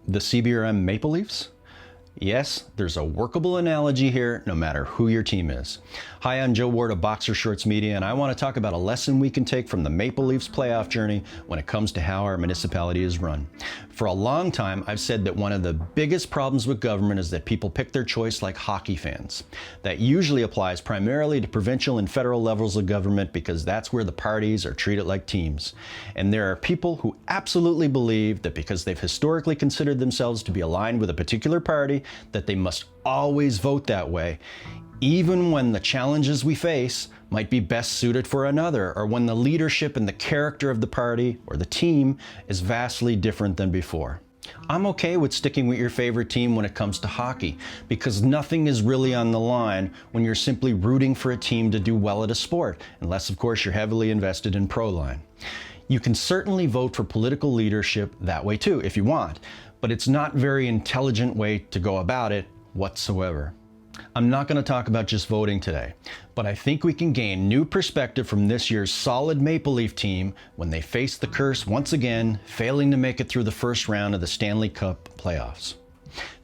The CBRM Maple Leafs? Yes, there's a workable analogy here, no matter who your team is. Hi, I'm Joe Ward of Boxer Shorts Media, and I want to talk about a lesson we can take from the Maple Leafs playoff journey when it comes to how our municipality is run. For a long time, I've said that one of the biggest problems with government is that people pick their choice like hockey fans. That usually applies primarily to provincial and federal levels of government because that's where the parties are treated like teams. And there are people who absolutely believe that because they've historically considered themselves to be aligned with a particular party, that they must always vote that way, even when the challenges we face might be best suited for another, or when the leadership and the character of the party or the team is vastly different than before. I'm okay with sticking with your favorite team when it comes to hockey, because nothing is really on the line when you're simply rooting for a team to do well at a sport, unless of course you're heavily invested in Proline. You can certainly vote for political leadership that way too, if you want, but it's not a very intelligent way to go about it whatsoever. I'm not going to talk about just voting today, but I think we can gain new perspective from this year's solid Maple Leaf team when they face the curse once again, failing to make it through the first round of the Stanley Cup playoffs.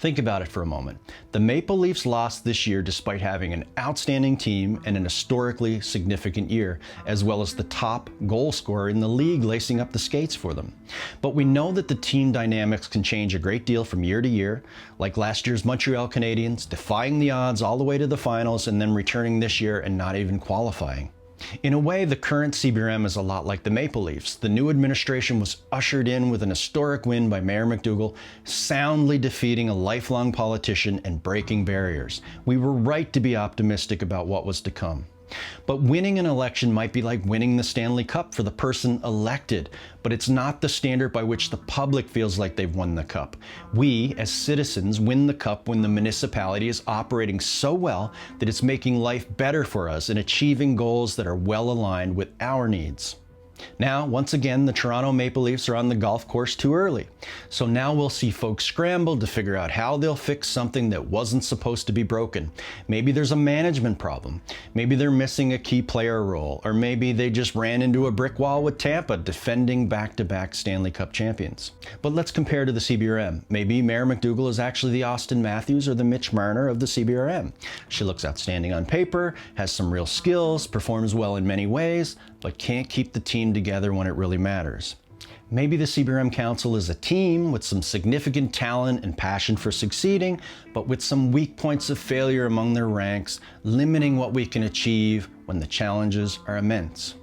Think about it for a moment. The Maple Leafs lost this year despite having an outstanding team and an historically significant year, as well as the top goal scorer in the league lacing up the skates for them. But we know that the team dynamics can change a great deal from year to year, like last year's Montreal Canadiens defying the odds all the way to the finals and then returning this year and not even qualifying. In a way, the current CBRM is a lot like the Maple Leafs. The new administration was ushered in with an historic win by Mayor McDougall, soundly defeating a lifelong politician and breaking barriers. We were right to be optimistic about what was to come. But winning an election might be like winning the Stanley Cup for the person elected, but it's not the standard by which the public feels like they've won the cup. We, as citizens, win the cup when the municipality is operating so well that it's making life better for us and achieving goals that are well aligned with our needs. Now, once again, the Toronto Maple Leafs are on the golf course too early. So now we'll see folks scramble to figure out how they'll fix something that wasn't supposed to be broken. Maybe there's a management problem. Maybe they're missing a key player role. Or maybe they just ran into a brick wall with Tampa, defending back-to-back Stanley Cup champions. But let's compare to the CBRM. Maybe Mayor McDougall is actually the Austin Matthews or the Mitch Marner of the CBRM. She looks outstanding on paper, has some real skills, performs well in many ways, but can't keep the team together when it really matters. Maybe the CBRM Council is a team with some significant talent and passion for succeeding, but with some weak points of failure among their ranks, limiting what we can achieve when the challenges are immense.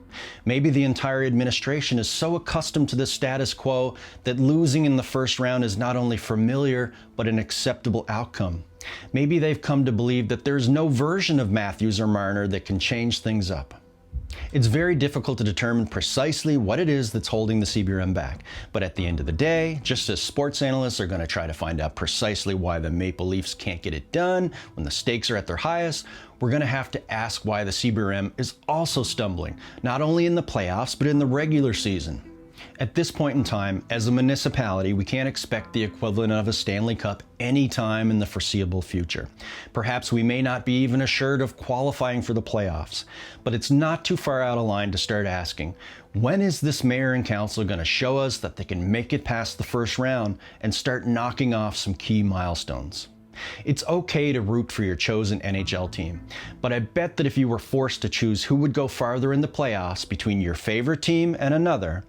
Maybe the entire administration is so accustomed to the status quo that losing in the first round is not only familiar, but an acceptable outcome. Maybe they've come to believe that there's no version of Matthews or Marner that can change things up. It's very difficult to determine precisely what it is that's holding the CBRM back. But at the end of the day, just as sports analysts are going to try to find out precisely why the Maple Leafs can't get it done when the stakes are at their highest, we're going to have to ask why the CBRM is also stumbling, not only in the playoffs, but in the regular season. At this point in time, as a municipality, we can't expect the equivalent of a Stanley Cup anytime in the foreseeable future. Perhaps we may not be even assured of qualifying for the playoffs, but it's not too far out of line to start asking, when is this mayor and council going to show us that they can make it past the first round and start knocking off some key milestones? It's okay to root for your chosen NHL team, but I bet that if you were forced to choose who would go farther in the playoffs between your favorite team and another,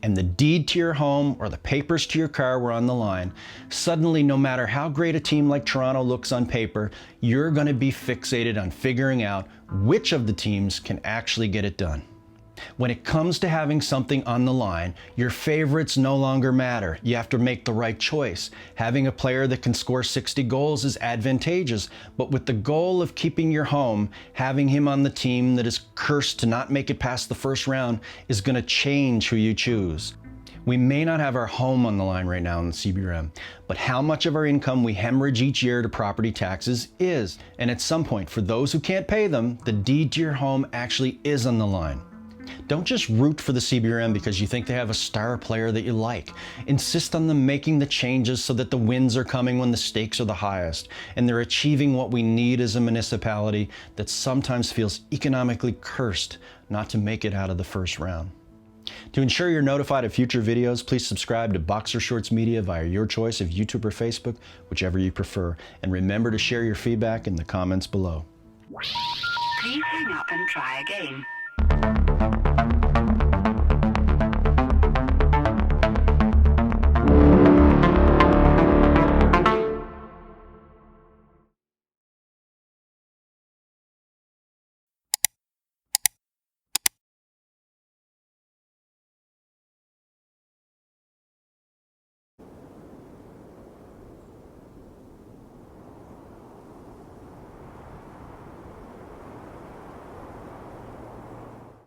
and the deed to your home or the papers to your car were on the line, suddenly no matter how great a team like Toronto looks on paper, you're going to be fixated on figuring out which of the teams can actually get it done. When it comes to having something on the line, your favorites no longer matter. You have to make the right choice. Having a player that can score 60 goals is advantageous, but with the goal of keeping your home, having him on the team that is cursed to not make it past the first round is going to change who you choose. We may not have our home on the line right now in the CBRM, but how much of our income we hemorrhage each year to property taxes is. And at some point, for those who can't pay them, the deed to your home actually is on the line. Don't just root for the CBRM because you think they have a star player that you like. Insist on them making the changes so that the wins are coming when the stakes are the highest, and they're achieving what we need as a municipality that sometimes feels economically cursed not to make it out of the first round. To ensure you're notified of future videos, please subscribe to Boxer Shorts Media via your choice of YouTube or Facebook, whichever you prefer. And remember to share your feedback in the comments below. Please hang up and try again.